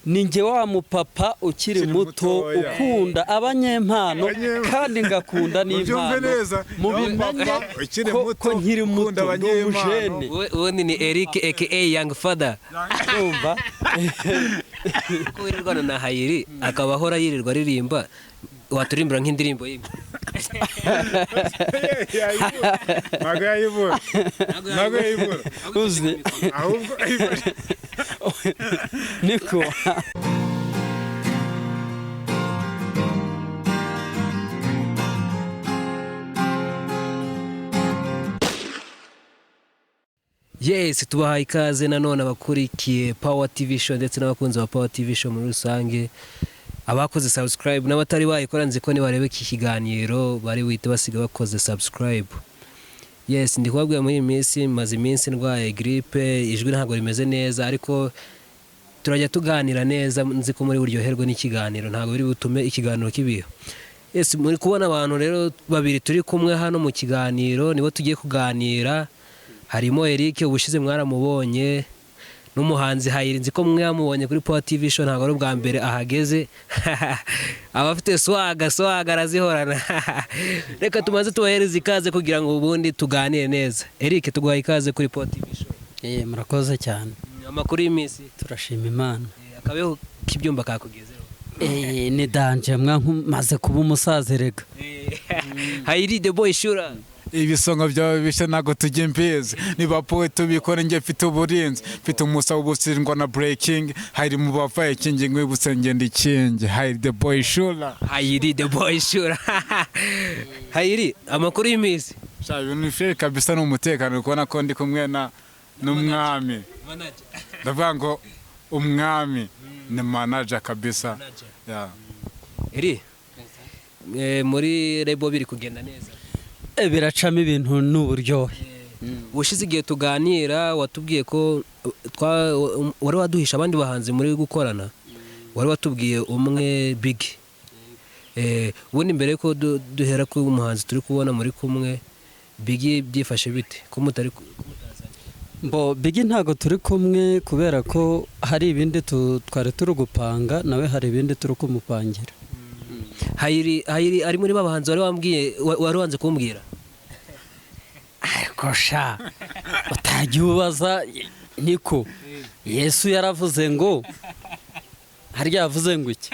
ninjye wamupapa ukirimuto ukunda abanyempano kandi ngakunda n'impano mubimenye ko nkirimuto n'umujene ubundi ni Erick aka young father umva ko wirirwana na Highlee akaba ahora yirirwa aririmba waturimbura nk'indirimbo y'imwe Nagayibura uzi ahubwo niko yes tubahaye ikaze nanone abakurikiye Power TV show ndetse n'abakunzi ba Power TV show muri rusange abakoze subscribe n'abatari bayikora nzi ko ni barebe iki kiganiro bari wite basiga bakoze subscribe. Yes ndi kubabwira muri iminsi maze iminsi ndwaye grippe ijwi ntabwo rimeze neza ariko turajya tuganira neza nzi ko muri buryoherwe n'ikiganiro ntabwo biri butume ikiganiro kibiho. Yes muri kubona abantu rero babiri turi kumwe hano mu kiganiro nibo tugiye kuganira harimo Erick ubushize mwaramubonye n'umuhanzi Highlee nzi ko mwamubonye kuri Power TV show ntabwo ari ubwa mbere ahageze abafite swaga arazihorana reka tumaze tubahereza ikaze kugira ngo ubundi tuganire neza. Erick tuguhaye ikaze kuri Power TV show. Murakoze cyane amakuru y'imisi turashima Imana akabeho kibyumba kakugezeho ni danje maze kuba umusaza rega Highlee the boy shura ibisonga byawe bishe nago tujye imbizi niba poe tubikora nge mfite uburinzi mfite umusa ubusirwa na breaking hari mu bafaye kingi ngwibutse ngenda ikingi Highlee the boy shura Highlee amakuru y'imisi shaje ni fake kabisa n'umutekano kubona ko ndi kumwe na n'umwami ndavuga ngo umwami ni manager kabisa ya Erick muri label biri kugenda neza biracamo ibintu n'uburyohe ubushize igihe tuganira watubwiye ko wari waduhisha abandi bahanzi muri gukorana wari watubwiye umwe big ubundi mbere ko duhera ku umuhanzi turi kubona muri kumwe big byifashe bite ko mutari big ntago turi kumwe kubera ko hari ibindi twari turi gupanga nawe hari ibindi turi kumupangira. Highlee ari muri babahanzi wari wanze kumbwira ariko sha utajya ubaza niko Yesu yaravuze ngo harya yavuze ngo iki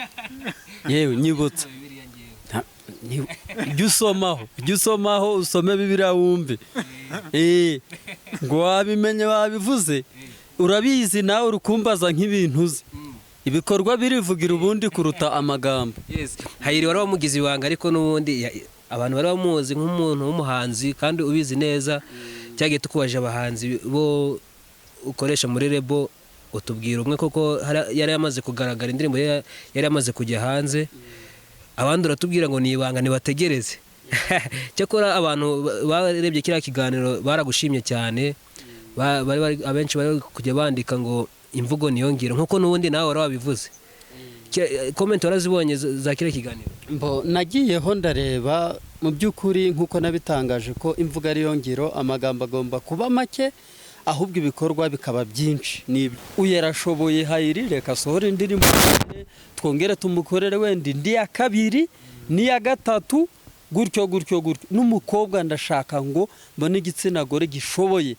yewe nyibutse ujye usomaho usome Bibiliya wumve ngo wabimenye wabivuze urabizi nawe urukumbaza nk'ibintu uzi ibikorwa birivugira ubundi kuruta amagambo. Yes Highlee wari wamugize ibanga ariko n'ubundi abantu bari bamuzi nk'umuntu w'umuhanzi kandi ubizi neza cyagiye tukubaje abahanzi bo ukoresha muri label utubwira umwe koko yari yamaze kugaragara indirimbo yari yamaze kujya hanze abandi uratubwira ngo ni ibanga nibategereze cyakora abantu barebye kiriya kiganiro baragushimye cyane abenshi bari kujya bandika ngo imvugo niyongera nkuko nubundi nawe warabivuze comment warazibonye za kire kiganiro nagiyeho ndareba mu by'ukuri nkuko nabitangaje ko imvugo ari yongero amagambo agomba kuba make ahubwo ibikorwa bikaba byinshi nibi uyarashoboye Highlee reka sohora indirimbo twongere tumukorere wenda indi ya kabiri n'iya gatatu gutyo n'umukobwa ndashaka ngo mbone igitsina gore gishoboye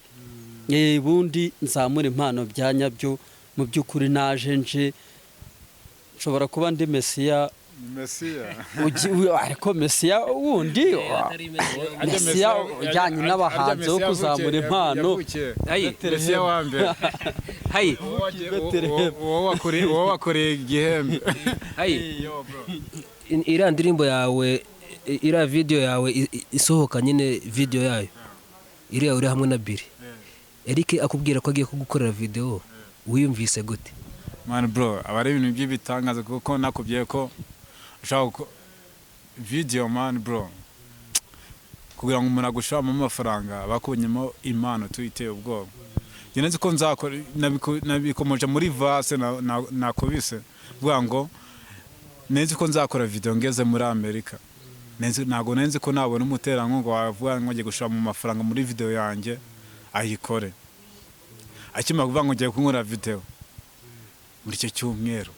bundi nzamura impano byanyabyo mu by'ukuri naje nje nshobora kuba ndi Mesiya ariko Mesiya wundi Mesiya ujyanye n'abahanzi wo kuzamura impano Mesiya wa mbere wowe wakoreye igihembe iriya ndirimbo yawe iriya video yawe isohoka nyine video yayo iriya uri hamwe na Billy Erick akubwira ko agiye kugukorera video wiyumvise gute man bro abari ibintu by'ibitangaza kuko nakubwiye ko ushaka video man bro kugira ngo umuntu agushama amafaranga bakubonyemo impano tuyiteye ubwoba ngenze ko nzakora nabikomoje muri vase nakubise vuga ngo nezi ko nzakora video ngeze muri Amerika ntago nenze ko nabona umuterankunga wavuga ngo ngiye gushama amafaranga muri video yanjye ayikore akima kuvuga ngo ngiye kunkora video muri cyo cyumweru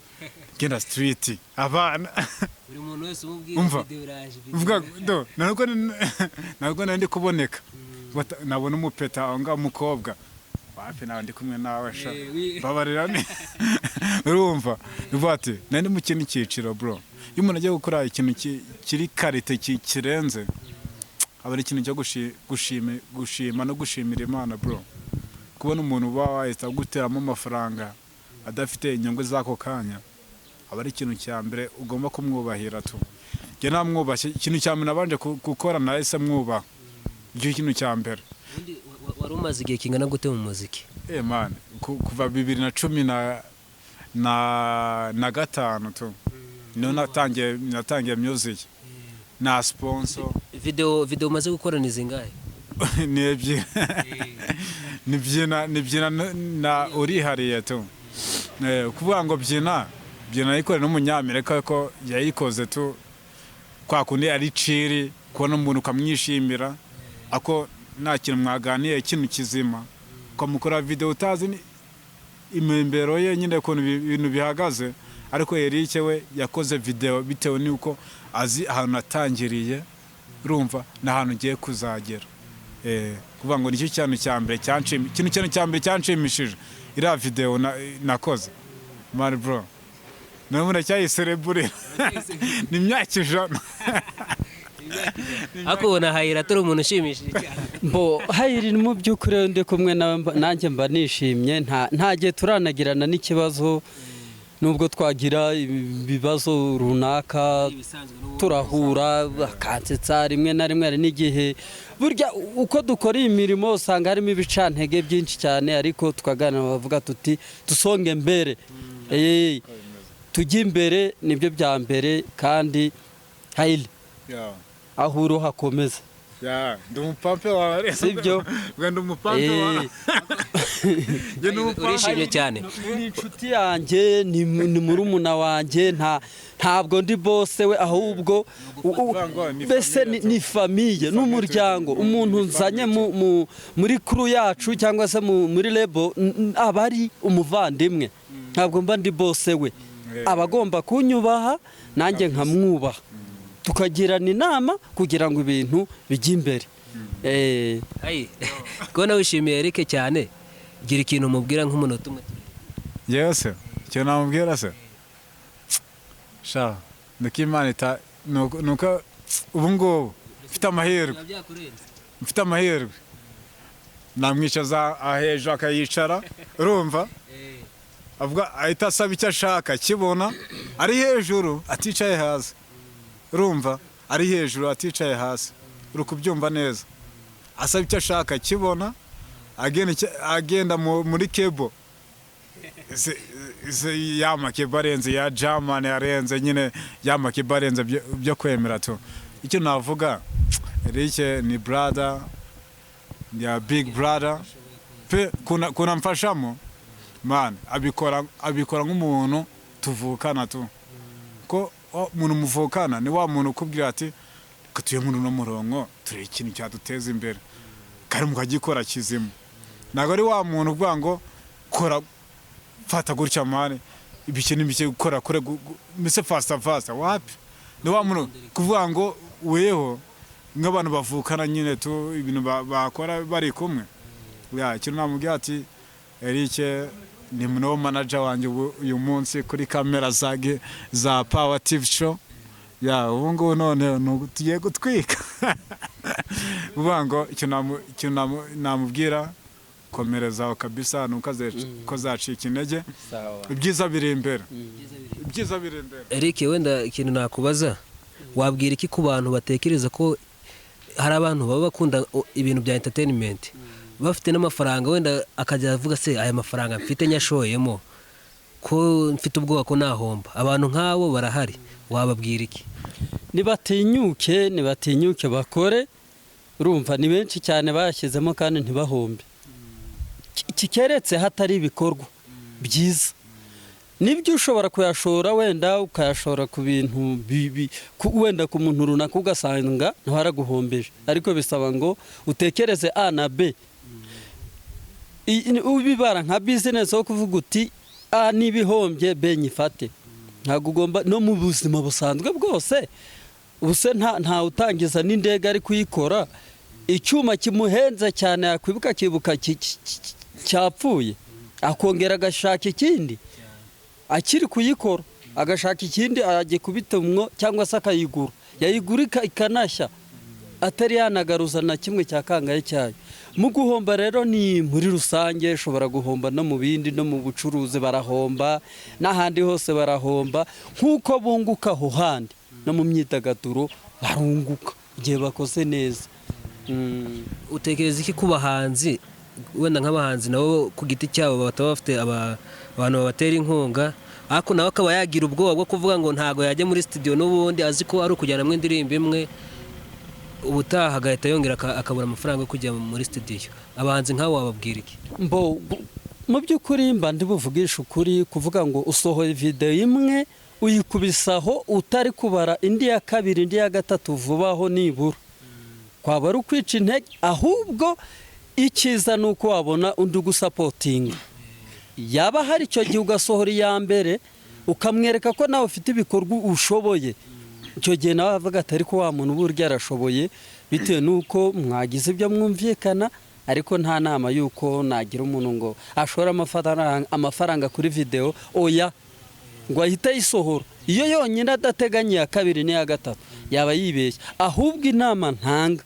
genda street abana buri muntu wese umubwira Umva. video iraje uvuga do ntabwo ndi kuboneka nabona umupeta aho ngaho umukobwa wapi nawe ndi kumwe nawe sha babarira ni urumva uvuga ati nandi mu kintu cyiciro bro iyo umuntu agiye gukora ikintu kiri karite kirenze aba ari ikintu cyo gushima no gushimira Imana bro kubona umuntu uba wahita guteramo amafaranga adafite inyungu z'ako kanya aba ari ikintu cya mbere ugomba kumwubahira tu njye namwubashye ikintu cya mbere nabanje gukora nahise mwubaha icyo kintu cya mbere. wari umaze igihe kingana gute mu muziki? Man kuva 2015 tu niho natangiye music na sponsor. Video umaze gukora ni zingahe? Ni ebyiri. Nibyina na urihariye tu. Kuvuga ngo byina yikorera n'umunyamerika ko yayikoze tu kwa kundi ari ciri kubona umuntu ukamwishimira ako nta kintu mwaganiye ikintu kizima ko mukora video utazi imembero ye nyine ko ibintu bihagaze ariko Erick we yakoze video bitewe n'uko azi ahantu natangiriye urumva n'ahantu ngiye kuzagera. Kuvuga ngo nicyo cyane cya mbere cyanshimishije ira video nakoze man bro namuna cyayiserebure ni myaka ijana. Akubona Highlee atari umuntu ushimishije cyane. Mbo Highlee mu by'ukuri ndi kumwe nanjye mba nishimye nta gihe turanagirana n'ikibazo nubwo twagira ibibazo runaka turahura akansetsa rimwe na rimwe ari n'igihe burya uko dukora imirimo usanga harimo ibicantege byinshi cyane ariko tukaganira bavuga tuti dusonge mbere tujye imbere nibyo bya mbere kandi Highlee aho uri hakomeza ndi umupampe wawe sibyo ndi umupampe wawe urishimye cyane. Ni inshuti yanjye ni murumuna wanjye ntabwo ndi bose we ahubwo bese ni famiye n'umuryango umuntu nzanye muri crew yacu cyangwa se muri lebel aba ari umuvandimwe ntabwo mba ndi bose we abagomba kunyubaha nanjye nkamwubaha tukagirana inama kugira ngo ibintu bijye imbere. Ko nawe wishimiye Erick cyane gira ikintu umubwira nk'umunota umwe. Yes cyo namubwira se sha ndakimana nuko ubu ngubu mfite amahirwe namwicaza ahejo akayicara urumva avuga ahita asaba icyo ashaka kibona ari hejuru aticaye hasi urumva ari hejuru aticaye hasi uri kubyumva neza asaba icyo ashaka kibona agenda muri kebo yamakeba arenze ya German arenze nyine yamakeba arenze byo kwemera tu icyo navuga Erick ni brother ya big brother pe kuna mfashamo man abikora nk'umuntu tuvukana tu ko umuntu muvukana ni wa muntu ukubwira ati katuye muntu no murongo turi ikintu cyaduteza imbere kari mukagikora kizima nago ari wa muntu uvuga ngo kora fata gutya mane ibiki n'ibiki gukora kure mise fast wapi ni wa muntu kuvuga ngo weho nk'abantu bavukana nyine tu ibintu bakora bari kumwe ikintu namubwira ati Erick ni mno manager wanjye uyu munsi kuri kamera za Power TV show ubu ngubu none tugiye gutwika uvuga ngo icyo namubwira komerezaho kabisa nuko zacika intege ibyiza biri imbere. Erick wenda ikintu nakubaza wabwira iki ku bantu batekereza ko hari abantu baba bakunda ibintu bya entertainment bafite n'amafaranga wenda akajya avuga se aya mafaranga mfite nyashoyemo ko mfite ubwoba ko nahomba abantu nk'abo barahari wababwira iki? Nibatinyuke bakore urumva ni benshi cyane bayashyizemo kandi ntibahombe kikeretse hatari ibikorwa byiza nibyo ushobora kuyashora wenda ukayashora ku bintu wenda ku muntu runaka ugasanga ntwaraguhombeje ariko bisaba ngo utekereze A na B ubibara nka business wo kuvuga uti A nibihombye B nyifate ntabwo ugomba no mu buzima busanzwe bwose ubuse nta utangiza n'indege ari kuyikora icyuma kimuhenze cyane yakwibuka kibuka cyapfuye akongera agashaka ikindi akiri kuyikora agashaka ikindi agikubitumwo cyangwa se akayigura yayigura ikanashya atari yanagaruza na kimwe cya kangahe cyayo mu guhomba rero ni muri rusange ushobora guhomba no mu bindi no mu bucuruzi barahomba n'ahandi hose barahomba nk'uko bunguka aho handi no mu myidagaduro barunguka igihe bakoze neza. Utekereza iki ku bahanzi wenda nk'abahanzi nabo ku giti cyabo bataba bafite abantu babatera inkunga ariko nawe akaba yagira ubwoba bwo kuvuga ngo ntago yajya muri studio n'ubundi azi ko ari ukujyana mu indirimbo imwe ubutaha agahita yongera akabura amafaranga yo kujya muri studio abahanzi nk'abo wababwira iki? Mu by'ukuri mba ndi buvugisha ukuri kuvuga ngo usohoye video imwe uyikubisaho utari kubara indi ya kabiri indi ya gatatu vubaho nibura kwaba ari ukwica intege ahubwo icyiza ni uko wabona undi gusapotinga yaba hari icyo gihe ugasohora iya mbere ukamwereka ko nawe ufite ibikorwa ushoboye icyo gihe nawe avuga ati ariko wa muntu burya arashoboye bitewe n'uko mwagize ibyo mwumvikana ariko nta nama y'uko nagira umuntu ngo ashora amafaranga kuri video oya ngo ahita yisohora iyo yonyine adateganya iya kabiri n'iya gatatu yaba yibeshya ahubwo inama ntanga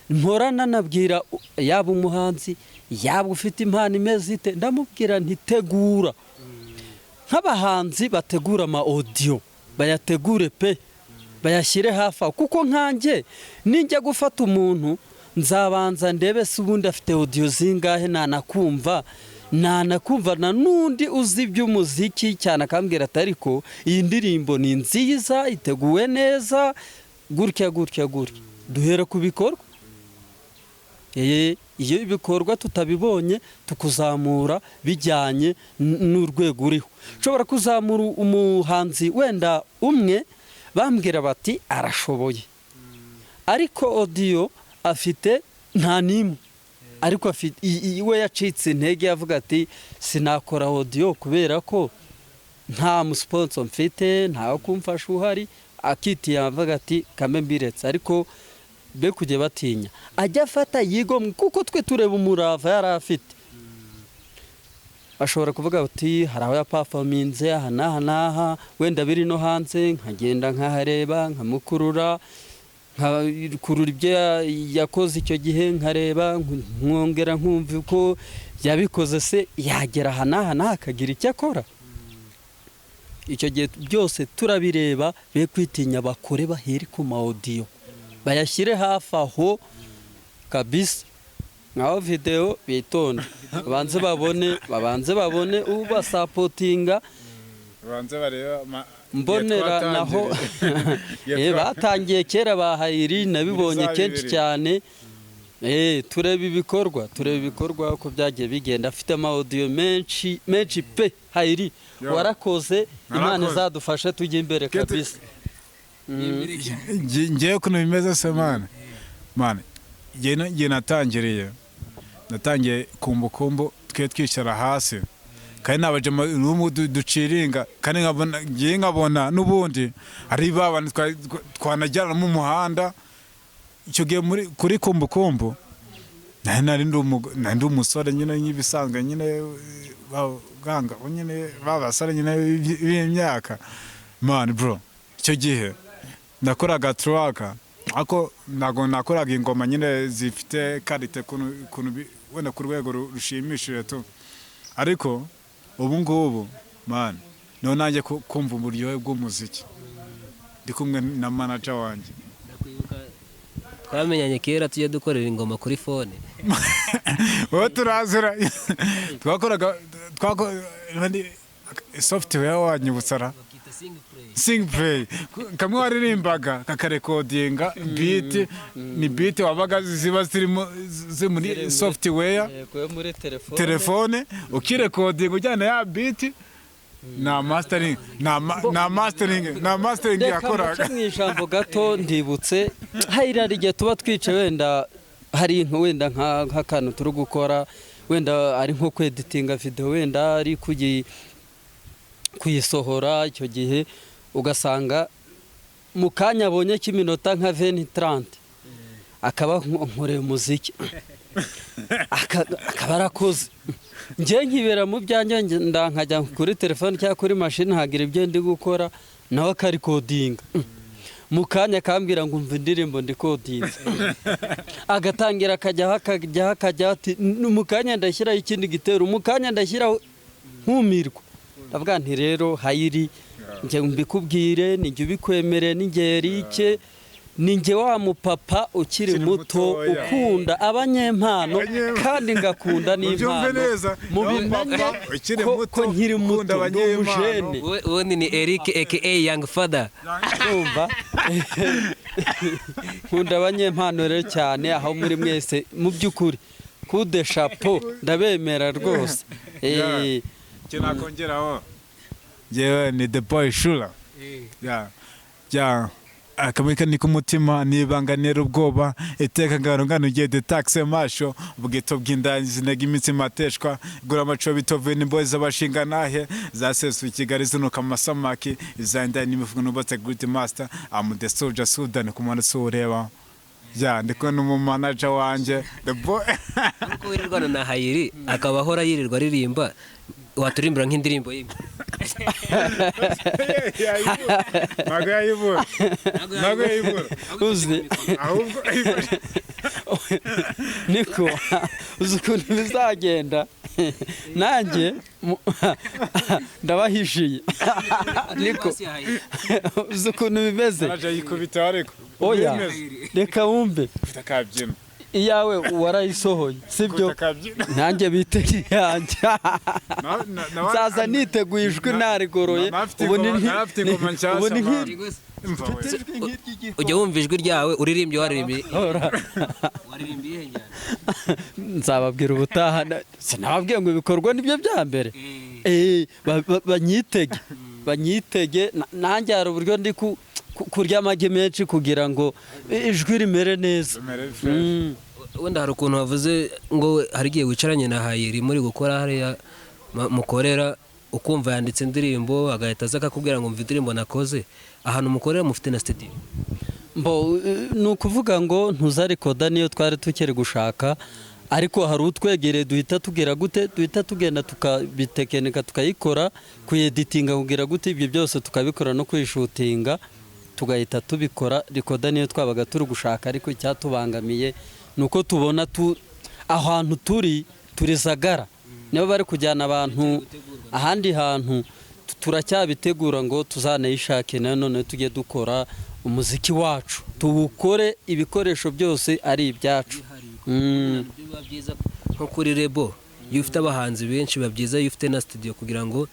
mporana nabwira yaba umuhanzi yaba ufite impano imeze ite ndamubwira ntitegura nk'abahanzi bategura ama audio bayategure pe bayashyire hafi kuko nkanjye ninjya gufata umuntu nzabanza ndebe se ubundi afite audio zingahe nanakumva na nundi uzi iby'umuziki cyane akambwira ati ariko iyi ndirimbo ni nziza iteguwe neza gutya duhera ku bikorwa iyo ibikorwa tutabibonye tukuzamura bijyanye n'urwego uriho ushobora kuzamura umuhanzi wenda umwe bambwira bati arashoboye ariko audio afite nta nimwe ariko afite iwe yacitse intege yavuga ati sinakora audio kubera ko nta musponsor mfite nta kumfasha uhari akitiye avuga ati kame mbiretse ariko be kujye batinya ajya afata yigomwe kuko twe tureba umurava yari afite ashobora kuvuga ati hari aho yaperforminze aha n'aha wenda biri no hanze nkagenda nkahareba nkamukurura nkakurura ibyo yakoze icyo gihe nkareba nkongera nkumva ko yabikoze se yagera aha n'aha akagira icyo akora icyo gihe byose turabireba be kwitinya bakore baheri ku ma audio bayashyire hafi aho kabisa nkaho video bitonde babanze babone ubasapotinga babanze bareba mbonera naho batangiye kera ba Highlee nabibonye kenshi cyane tureba ibikorwa uko byagiye bigenda afite ama audio menshi pe Highlee warakoze Imana izadufashe tujye imbere kabisa. Ngiye kuno bimeze se mana ngiye natangiye kumbukumbu twe twicara hasi kandi nabaje n'umu duciringa kandi nkabona n'ubundi ari babana twanajyana mu muhanda icyo gihe kuri kumbukumbu nari umusore nyine nk'ibisanzwe nyine ganga nyine babasare nyine b'imyaka man bro icyo gihe nakoraga truaka ako nakoraga ingoma nyine zifite karite kuntu wenda ku rwego rushimishije tu ariko ubu ngubu man no nanjye kumva uburyohe bw'umuziki ndi kumwe na manager wanjye twamenyanye kera tujye dukorera ingoma kuri phone wowe turazira twakoraga software wanyubutsara sing play kamwe waririmbaga kakarekodinga beat ni beat wabaga ziba ziri muri software muri telefone ukirekodinga ujyana ya beat na mastering yakoraga mu ijambo gato ndibutse hari igihe tuba twice wenda hari wenda nk'akantu turi gukora wenda ari nko kweditinga video wenda ari kuyisohora icyo gihe ugasanga mu kanya abonye k'iminota nka 20-30 akaba nkoreye umuziki akaba arakoze njye nkibera mu byanjye nkajya kuri telefone cyangwa kuri mashini hagira ibyo ndi gukora nawe akarikodinga mu kanya akambwira ngo umva indirimbo ndikodinze agatangira akajyaho ati mu kanya ndashyiraho ikindi gitero mu kanya ndashyiraho nkumirwa ndavuga nti rero Highlee njye mbikubwire ninjye ubikwemere ninjye Erick ninjye wa mupapa ukiri muto ukunda abanyempano kandi ngakunda n'impano mubimenye ko nkiri muto n'umujene uwo ni Erick aka young father umva nkunda abanyempano rero cyane aho muri mwese mu by'ukuri kude chapeau ndabemera rwose kinakongeraho jewe ni the boy shula akamika ni kumutima nibanganira ubwoba iteka ngano ugiye de taxe masho ubwito bw'indanzi nega imitsi mateshwa gura amaco bitove n'imbozi z'abashinga nahe zasesu Kigali zinuka amasamaki izanda n'imifuko nubatse great master am the soldier Sudan kumana sureba ndiko n'umu manager wanje the boy uko wirirwana na Highlee akaba ahora yirirwa aririmba waturimbira nk'indirimbo y'imwe nagayibura uzi ahubwo niko uzi ukuntu bizagenda nanjye ndabahishiye niko uzi ukuntu bimeze yikubita ariko oya reka wumve utakabyina iyawe warayisohoye sibyo nanjye bitege yanjye nzaza niteguye ijwi narigoroye ubu ni nk'iri ujya wumva ijwi ryawe uririmbye waririmbiye nzababwira ubutaha sinababwiye ngo ibikorwa nibyo bya mbere banyitege nanjye hari uburyo ndi kurya amagi menshi kugira ngo ijwi rimere neza wenda hari ukuntu wavuze ngo hari igihe wicaranye na Highlee muri gukora hariya mukorera ukumva yanditse indirimbo agahita aza akakubwira ngo mva indirimbo nakoze ahantu mukorera mufite na studio ni ukuvuga ngo ntuzarikoda niyo twari tukiri gushaka ariko hari utwegereye duhita tugera gute duhita tugenda tukabitekenika tukayikora kuyeditinga kugira gute ibyo byose tukabikora no kuyishutinga tugahita tubikora rikoda niyo twabaga turi gushaka ariko icyatubangamiye nuko tubona ahantu turizagara niba bari kujyana abantu ahandi hantu turacyabitegura ngo tuzanayishake none tujye dukora umuziki wacu tuwukore ibikoresho byose ari ibyacu biba byiza nko kuri lebel iyo ufite abahanzi benshi biba byiza iyo ufite na studio kugira ngo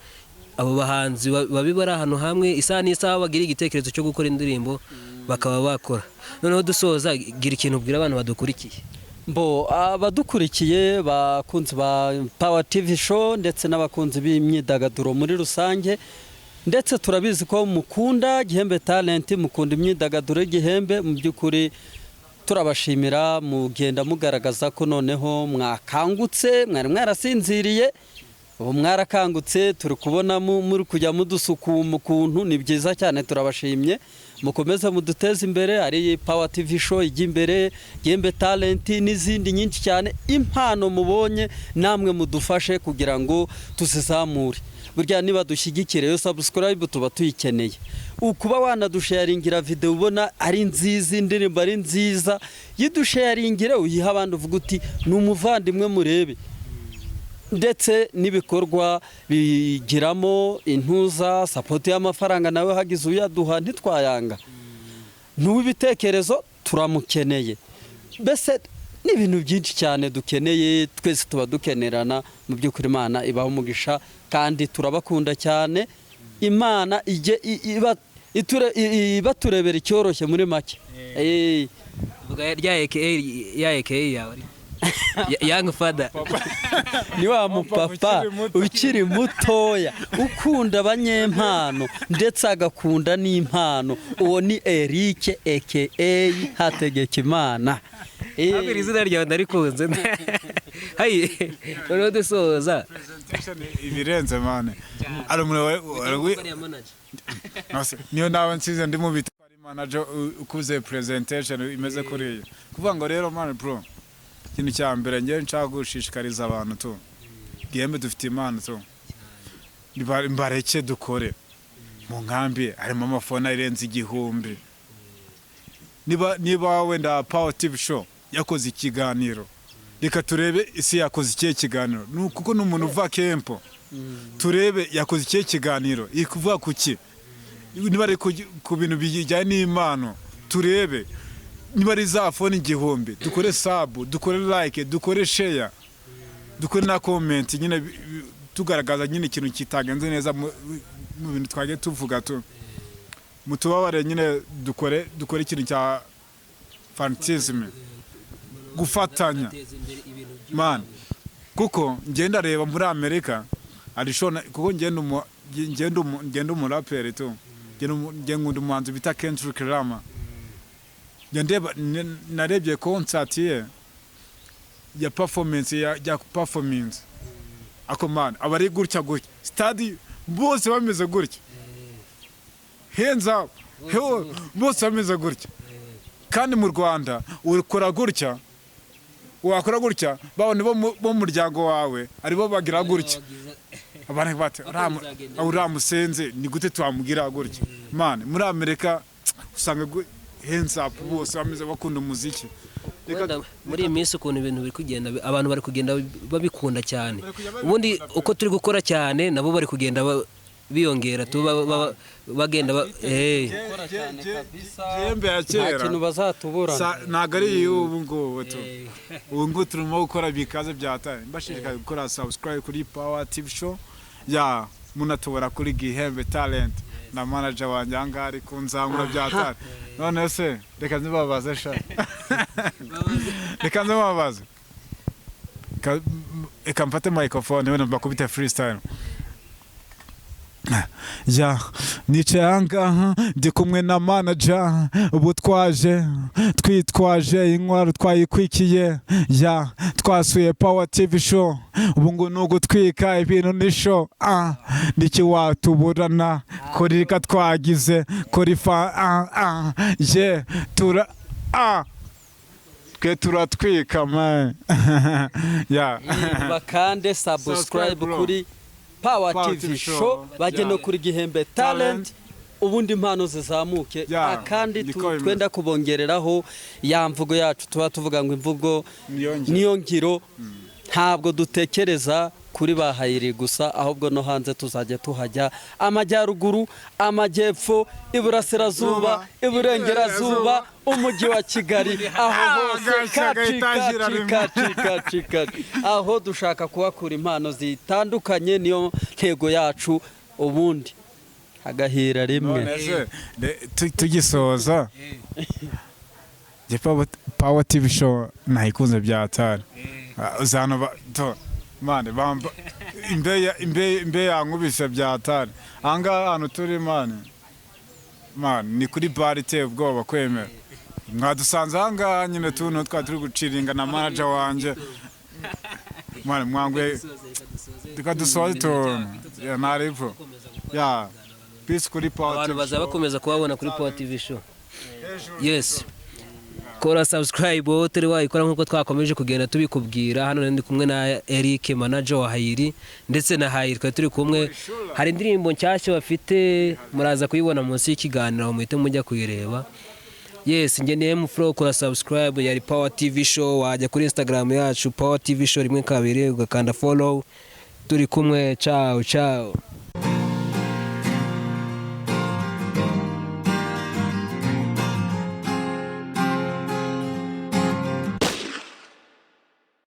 abo bahanzi babi bari ahantu hamwe isaha n'isaha bagira igitekerezo cyo gukora indirimbo bakaba bakora noneho dusoza gira ikintu ubwira abantu badukurikiye abadukurikiye bakunzi ba Power TV show ndetse n'abakunzi b'imyidagaduro muri rusange ndetse turabizi ko mukunda Gihembe Talent mukunda imyidagaduro y'Igihembe mu by'ukuri turabashimira mugenda mugaragaza ko noneho mwakangutse mwari mwarasinziriye ubu mwarakangutse turi kubona muri kujya mudusukuma ukuntu ni byiza cyane turabashimye mukomeze muduteze imbere ari Power TV show ijya imbere Gihembe Talent n'izindi nyinshi cyane impano mubonye namwe mudufashe kugira ngo tuzizamure burya niba dushyigikire yo subscribe tuba tuyikeneye ukuba wanadusharingira video ubona ari nziza indirimbo ari nziza yidusharingire uyiha abandi uvuga uti ni umuvandimwe murebe ndetse n'ibikorwa bigiramo intuza support y'amafaranga nawe hagize uyaduha ntitwayanga n'ubitekerezo turamukeneye bese n'ibintu byinshi cyane dukeneye twese tuba dukenerana mu by'ukuri Imana ibaho umugisha kandi turabakunda cyane Imana ije ibaturebera icyoroshye muri make vuga ya aka yawe young father ni wa mupapa ukiri mutoya ukunda abanyempano ndetse agakunda n'impano uwo ni Erick aka Hategekimana izina ryawe ndarikunze hayi noneho dusoza presentation ibirenze mane ari umuntu niyo nawe nsize ndi mu bitwari manager ukuze presentation imeze kuriya kuvuga ngo rero mane bro ikintu cya mbere ngiye nshaka gushishikariza abantu tu gihembe dufite impano tu mbareke dukore mu nkambi harimo amafone arenze 1000 niba wenda Power TV show yakoze ikiganiro reka turebe isi yakoze ikihe kiganiro kuko n'umuntu uva kempo turebe yakoze ikihe kiganiro ikuvuga kuki niba ari ku bintu bijyanye n'impano turebe niba ari za phone 1000 dukore sub dukore like dukore share dukore na comment nyine tugaragaza nyine ikintu kitagenze neza mu bintu twagiye tuvuga tu mutubabare nyine dukore ikintu cya fanatisme gufatanya man kuko ngenda reba muri Amerika arishona kuko ngenda umuraperi tu ngenda umuhanzi bita Kendrick Lamar ndeba narebye concert ye ya performance ya performance ako man abari gutya stadi bose bameze gutya hands up bose bameze gutya kandi mu Rwanda ukora gutya wakora gutya babone bo muryango wawe aribo bagira gutya abantu bati uramusenze ni gute twamugira gutya man muri Amerika usanga hands up bose bameze bakunda umuziki muri iminsi ukuntu ibintu biri kugenda abantu bari kugenda babikunda cyane ubundi uko turi gukora cyane nabo bari kugenda biyongera bagenda jembe ya kera kintu bazatuburana naga ari ubu ngo turimo gukora bikaze byataye mbashirika gukora subscribe kuri Power TV show ya munatobora kuri Gihembe talent na manager wanjye angari kunzamura byataye none se reka nzibabaze sha reka nzibabaze eka mfate microphone wena bakubita freestyle ya nicanga ndi kumwe na manager ubu twitwaje inkwaro twayikwikiye ya twasuye Power TV show ubu ngo nugutwika ibintu ni show ndiki watuburana kuri katwagize kuri fa je tura twe turatwika man ya bakande subscribe kuri Power TV show bageno kuri Gihembe talent ubundi impano zizamuke akandi twenda kubongereraho ya mvugo yacu tuba tuvuga ngo imvugo niyo ngiro ntabwo dutekereza kuri ba Highlee gusa ahubwo no hanze tuzajya tuhajya amajyaruguru amajyepfo iburasirazuba iburengerazuba umujyi wa Kigali aho hose kacika aho dushaka kuhakura impano zitandukanye niyo ntego yacu ubundi agahira rimwe tugisoza Power TV show nayikunze byatari uzano mane bamba imbe yankubise byatari anga hano turi mane ni kuri bar te ubwoba kwemera mwadusanze anga nyine tuntu turi guciringa na manager wanje mane mwangwe dukadusoza to ya narivo ya peace kuri Power TV abantu bazaba bakomeza kubabona kuri Power TV show yes kora subscribe turi wayikora nkuko twakomeje kugenda tubikubwira hano ndi kumwe na Erick manager wa Highlee ndetse na Highlee turi kumwe hari indirimbo nshyashya bafite muraza kuyibona munsi y'ikiganiro muhite mujya kuyireba yes ngeneye mu flow kora subscribe yari Power TV show wajya kuri Instagram yacu Power TV show rimwe kabiri ugakanda follow turi kumwe ciao